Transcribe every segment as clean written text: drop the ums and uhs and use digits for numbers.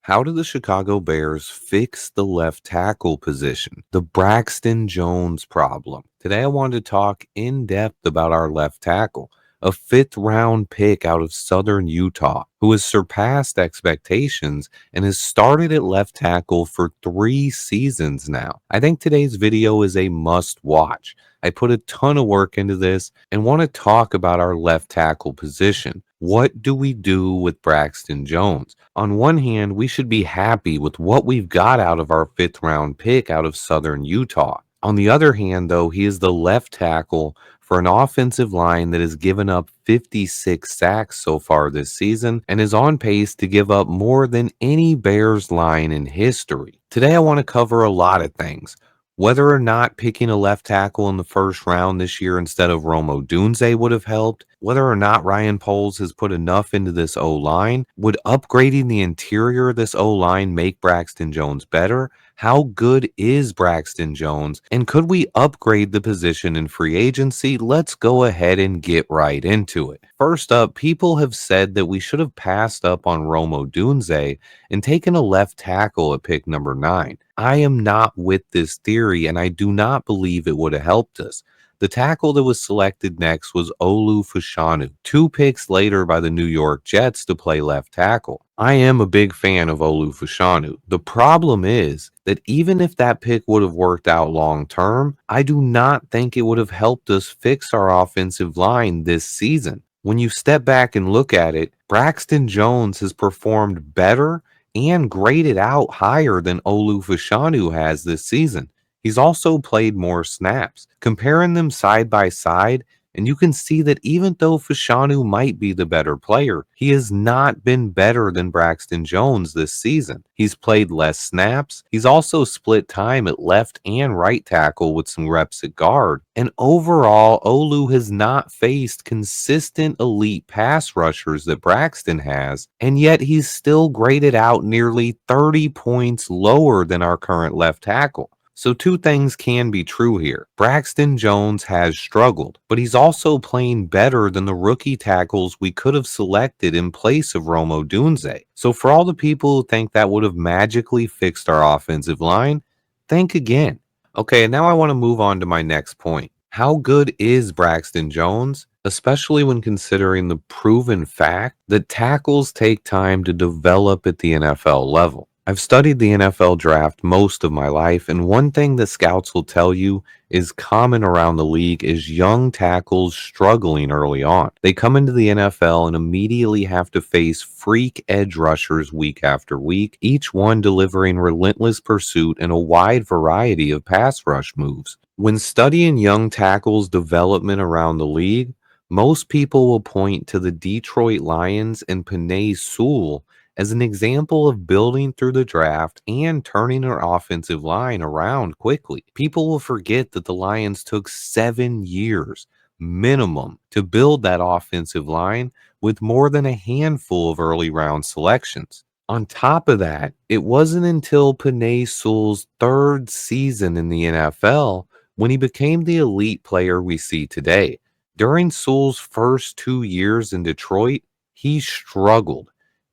How do the Chicago Bears fix the left tackle position? The Braxton Jones problem. Today, I wanted to talk in depth about our left tackle, a fifth round pick out of Southern Utah, who has surpassed expectations and has started at left tackle for 3 seasons now. I think today's video is a must watch. I put a ton of work into this and want to talk about our left tackle position. What do we do with Braxton Jones? On one hand, we should be happy with what we've got out of our fifth round pick out of Southern Utah. On the other hand, though, he is the left tackle for an offensive line that has given up 56 sacks so far this season and is on pace to give up more than any Bears line in history. Today, I want to cover a lot of things. Whether or not picking a left tackle in the first round this year instead of Romo Dunze would have helped, whether or not Ryan Poles has put enough into this O-line, would upgrading the interior of this O-line make Braxton Jones better? How good is Braxton Jones? And could we upgrade the position in free agency? Let's go ahead and get right into it. First up, people have said that we should have passed up on Romo Dunze and taken a left tackle at pick number 9. I am not with this theory, and I do not believe it would have helped us. The tackle that was selected next was Olu Fashanu, 2 picks later by the New York Jets to play left tackle. I am a big fan of Olu Fashanu. The problem is that even if that pick would have worked out long term, I do not think it would have helped us fix our offensive line this season. When you step back and look at it, Braxton Jones has performed better and graded out higher than Olu Fashanu has this season. He's also played more snaps. Comparing them side by side, and you can see that even though Fashanu might be the better player, he has not been better than Braxton Jones this season. He's played less snaps. He's also split time at left and right tackle with some reps at guard. And overall, Olu has not faced consistent elite pass rushers that Braxton has, and yet he's still graded out nearly 30 points lower than our current left tackle. So 2 things can be true here. Braxton Jones has struggled, but he's also playing better than the rookie tackles we could have selected in place of Romo Dunze. So for all the people who think that would have magically fixed our offensive line, think again. Okay, and now I want to move on to my next point. How good is Braxton Jones? Especially when considering the proven fact that tackles take time to develop at the NFL level. I've studied the NFL draft most of my life, and one thing that scouts will tell you is common around the league is young tackles struggling early on. They come into the NFL and immediately have to face freak edge rushers week after week, each one delivering relentless pursuit and a wide variety of pass rush moves. When studying young tackles' development around the league, most people will point to the Detroit Lions and Penei Sewell as an example of building through the draft and turning our offensive line around quickly. People will forget that the Lions took 7 years minimum to build that offensive line with more than a handful of early round selections. On top of that, it wasn't until Penei Sewell's 3rd season in the NFL when he became the elite player we see today. During Sewell's first 2 years in Detroit, he struggled.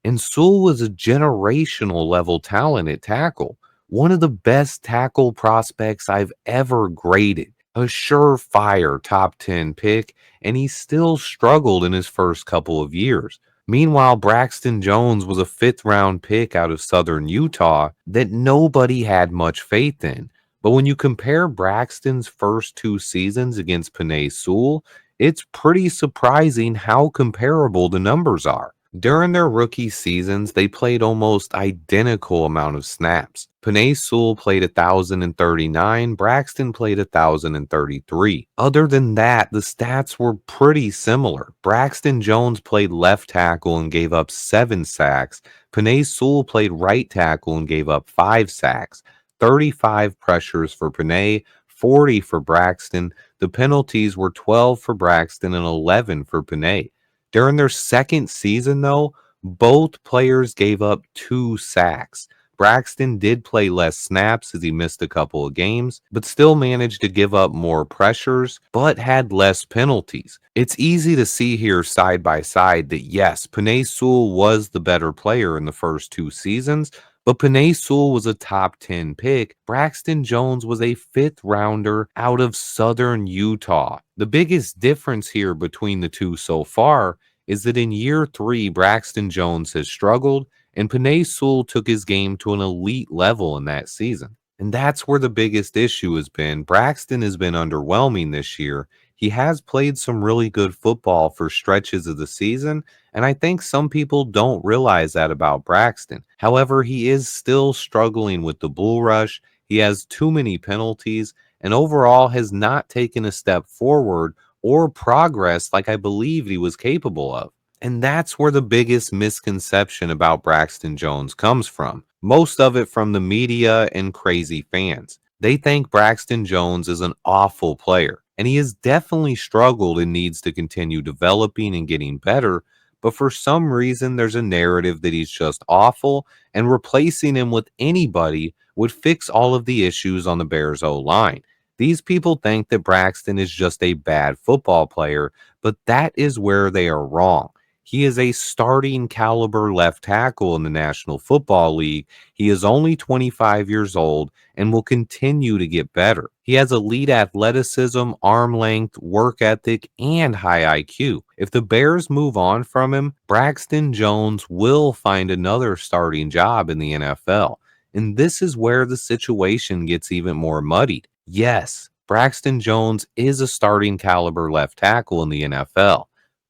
And Sewell was a generational level talent at tackle, one of the best tackle prospects I've ever graded, a surefire top 10 pick, and he still struggled in his first couple of years. Meanwhile, Braxton Jones was a 5th round pick out of Southern Utah that nobody had much faith in. But when you compare Braxton's first 2 seasons against Penei Sewell, it's pretty surprising how comparable the numbers are. During their rookie seasons, they played almost identical amount of snaps. Penei Sewell played 1,039, Braxton played 1,033. Other than that, the stats were pretty similar. Braxton Jones played left tackle and gave up 7 sacks. Penei Sewell played right tackle and gave up 5 sacks. 35 pressures for Penei, 40 for Braxton. The penalties were 12 for Braxton and 11 for Penei. During their second season, though, both players gave up 2 sacks. Braxton did play less snaps as he missed a couple of games, but still managed to give up more pressures, but had less penalties. It's easy to see here side by side that yes, Panay Sewell was the better player in the first two seasons, but Panay Sewell was a top 10 pick. Braxton Jones was a fifth rounder out of Southern Utah. The biggest difference here between the two so far is that in year three, Braxton Jones has struggled, and Panay Sewell took his game to an elite level in that season. And that's where the biggest issue has been. Braxton has been underwhelming this year. He has played some really good football for stretches of the season, and I think some people don't realize that about Braxton. However, he is still struggling with the bull rush. He has too many penalties and overall has not taken a step forward or progress like I believed he was capable of. And that's where the biggest misconception about Braxton Jones comes from. Most of it from the media and crazy fans. They think Braxton Jones is an awful player, and he has definitely struggled and needs to continue developing and getting better. But for some reason, there's a narrative that he's just awful, and replacing him with anybody would fix all of the issues on the Bears O line. These people think that Braxton is just a bad football player, but that is where they are wrong. He is a starting caliber left tackle in the National Football League. He is only 25 years old and will continue to get better. He has elite athleticism, arm length, work ethic, and high IQ. If the Bears move on from him, Braxton Jones will find another starting job in the NFL. And this is where the situation gets even more muddied. Yes, Braxton Jones is a starting caliber left tackle in the NFL,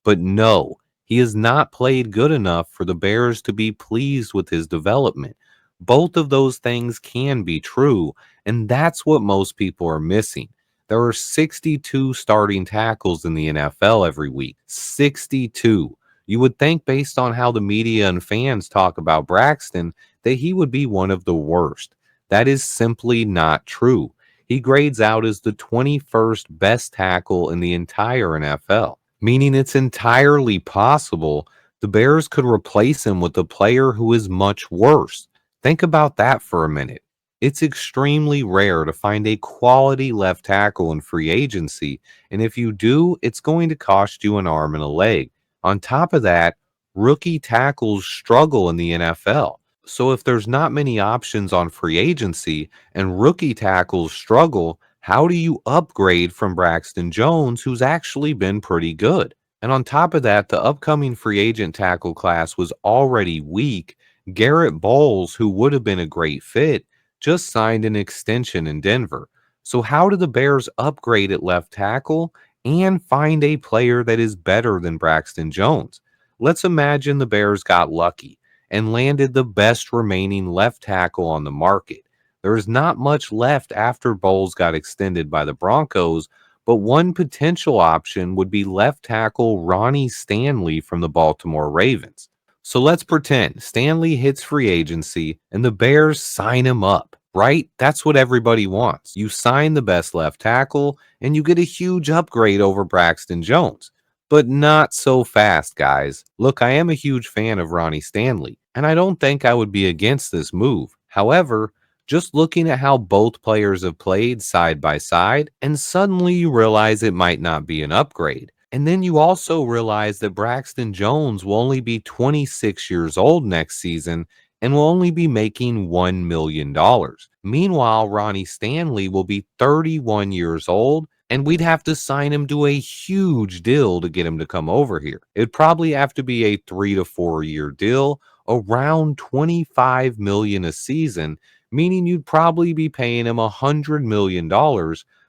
but no, he has not played good enough for the Bears to be pleased with his development. Both of those things can be true, and that's what most people are missing. There are 62 starting tackles in the NFL every week. 62. You would think, based on how the media and fans talk about Braxton, that he would be one of the worst. That is simply not true. He grades out as the 21st best tackle in the entire NFL, meaning it's entirely possible the Bears could replace him with a player who is much worse. Think about that for a minute. It's extremely rare to find a quality left tackle in free agency, and if you do, it's going to cost you an arm and a leg. On top of that, rookie tackles struggle in the NFL. So if there's not many options on free agency and rookie tackles struggle, how do you upgrade from Braxton Jones, who's actually been pretty good? And on top of that, the upcoming free agent tackle class was already weak. Garrett Bowles, who would have been a great fit, just signed an extension in Denver. So how do the Bears upgrade at left tackle and find a player that is better than Braxton Jones? Let's imagine the Bears got lucky and landed the best remaining left tackle on the market. There is not much left after Bowles got extended by the Broncos, but one potential option would be left tackle Ronnie Stanley from the Baltimore Ravens. So let's pretend Stanley hits free agency and the Bears sign him up, right? That's what everybody wants. You sign the best left tackle and you get a huge upgrade over Braxton Jones. But not so fast, guys. Look, I am a huge fan of Ronnie Stanley, and I don't think I would be against this move. However, just looking at how both players have played side by side, and suddenly you realize it might not be an upgrade. And then you also realize that Braxton Jones will only be 26 years old next season and will only be making $1 million. Meanwhile, Ronnie Stanley will be 31 years old, and we'd have to sign him to a huge deal to get him to come over here. It'd probably have to be a 3 to 4 year deal, around $25 million a season, meaning you'd probably be paying him $100 million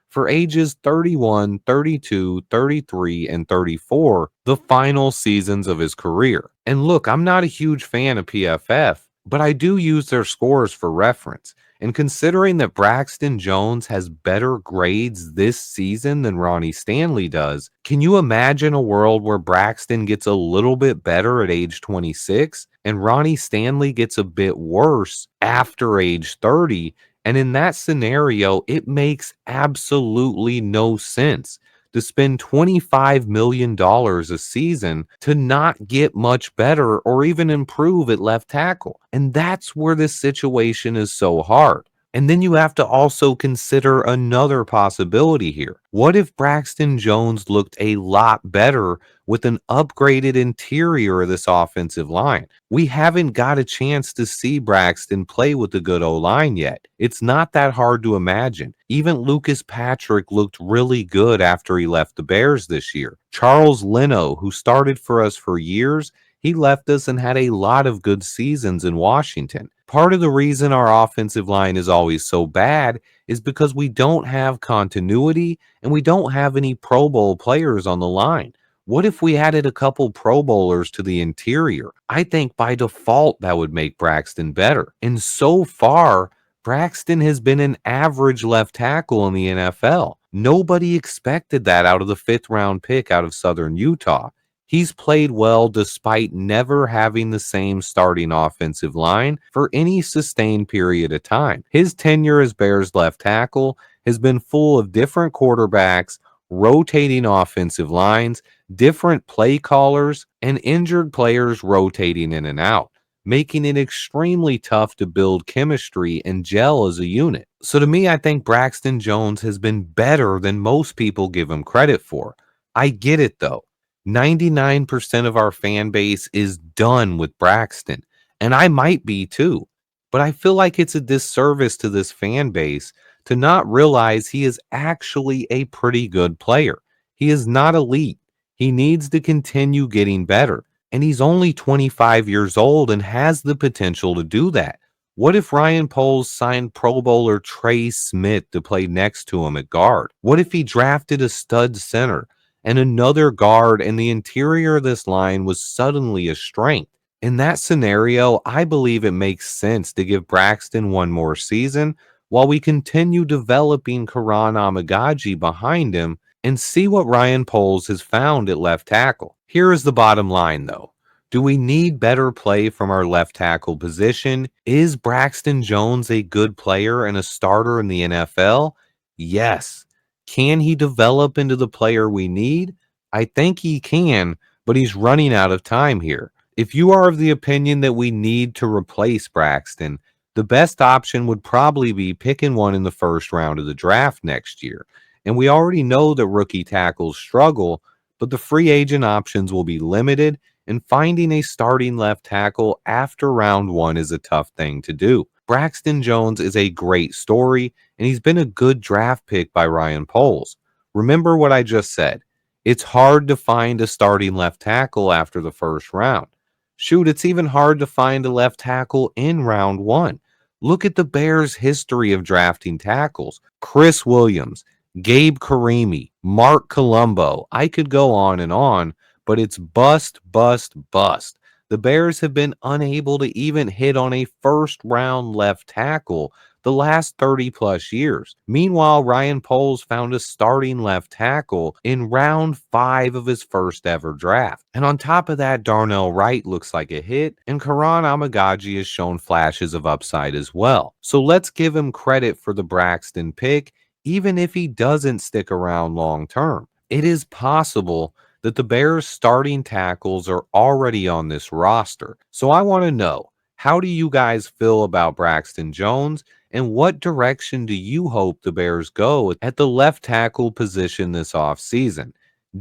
for ages 31, 32, 33, and 34, the final seasons of his career. And look, I'm not a huge fan of PFF, but I do use their scores for reference. And considering that Braxton Jones has better grades this season than Ronnie Stanley does, can you imagine a world where Braxton gets a little bit better at age 26 and Ronnie Stanley gets a bit worse after age 30? And in that scenario, it makes absolutely no sense. to spend $25 million a season to not get much better or even improve at left tackle. And that's where this situation is so hard. And then you have to also consider another possibility here. What if Braxton Jones looked a lot better with an upgraded interior of this offensive line? We haven't got a chance to see Braxton play with the good O-line yet. It's not that hard to imagine. Even Lucas Patrick looked really good after he left the Bears this year. Charles Leno, who started for us for years, he left us and had a lot of good seasons in Washington. Part of the reason our offensive line is always so bad is because we don't have continuity and we don't have any Pro Bowl players on the line. What if we added a couple Pro Bowlers to the interior? I think by default that would make Braxton better. And so far, Braxton has been an average left tackle in the NFL. Nobody expected that out of the fifth round pick out of Southern Utah. He's played well despite never having the same starting offensive line for any sustained period of time. His tenure as Bears left tackle has been full of different quarterbacks, rotating offensive lines, different play callers, and injured players rotating in and out, making it extremely tough to build chemistry and gel as a unit. So to me, I think Braxton Jones has been better than most people give him credit for. I get it though. 99% of our fan base is done with Braxton, and I might be too. But I feel like it's a disservice to this fan base to not realize he is actually a pretty good player. He is not elite. He needs to continue getting better, and he's only 25 years old and has the potential to do that. What if Ryan Poles signed Pro Bowler Trey Smith to play next to him at guard? What if he drafted a stud center and another guard, and the interior of this line was suddenly a strength? In that scenario, I believe it makes sense to give Braxton one more season while we continue developing Karan Amagaji behind him and see what Ryan Poles has found at left tackle. Here is the bottom line though. Do we need better play from our left tackle position? Is Braxton Jones a good player and a starter in the NFL? Yes. Can he develop into the player we need? I think he can, but he's running out of time here. If you are of the opinion that we need to replace Braxton, the best option would probably be picking one in the first round of the draft next year. And we already know that rookie tackles struggle, but the free agent options will be limited, and finding a starting left tackle after round one is a tough thing to do. Braxton Jones is a great story, and he's been a good draft pick by Ryan Poles. Remember what I just said. It's hard to find a starting left tackle after the first round. Shoot, it's even hard to find a left tackle in round one. Look at the Bears' history of drafting tackles. Chris Williams, Gabe Karimi, Mark Colombo. I could go on, but it's bust, bust, bust. The Bears have been unable to even hit on a first round left tackle the last 30 plus years. Meanwhile, Ryan Poles found a starting left tackle in round 5 of his first ever draft. And on top of that, Darnell Wright looks like a hit, and Karan Amagaji has shown flashes of upside as well. So let's give him credit for the Braxton pick, even if he doesn't stick around long term. It is possible that the Bears starting tackles are already on this roster. So I want to know, how do you guys feel about Braxton Jones, and what direction do you hope the Bears go at the left tackle position this offseason?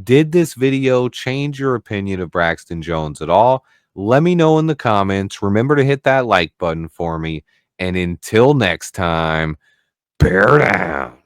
Did this video change your opinion of Braxton Jones at all? Let me know in the comments. Remember to hit that like button for me. And until next time, bear down.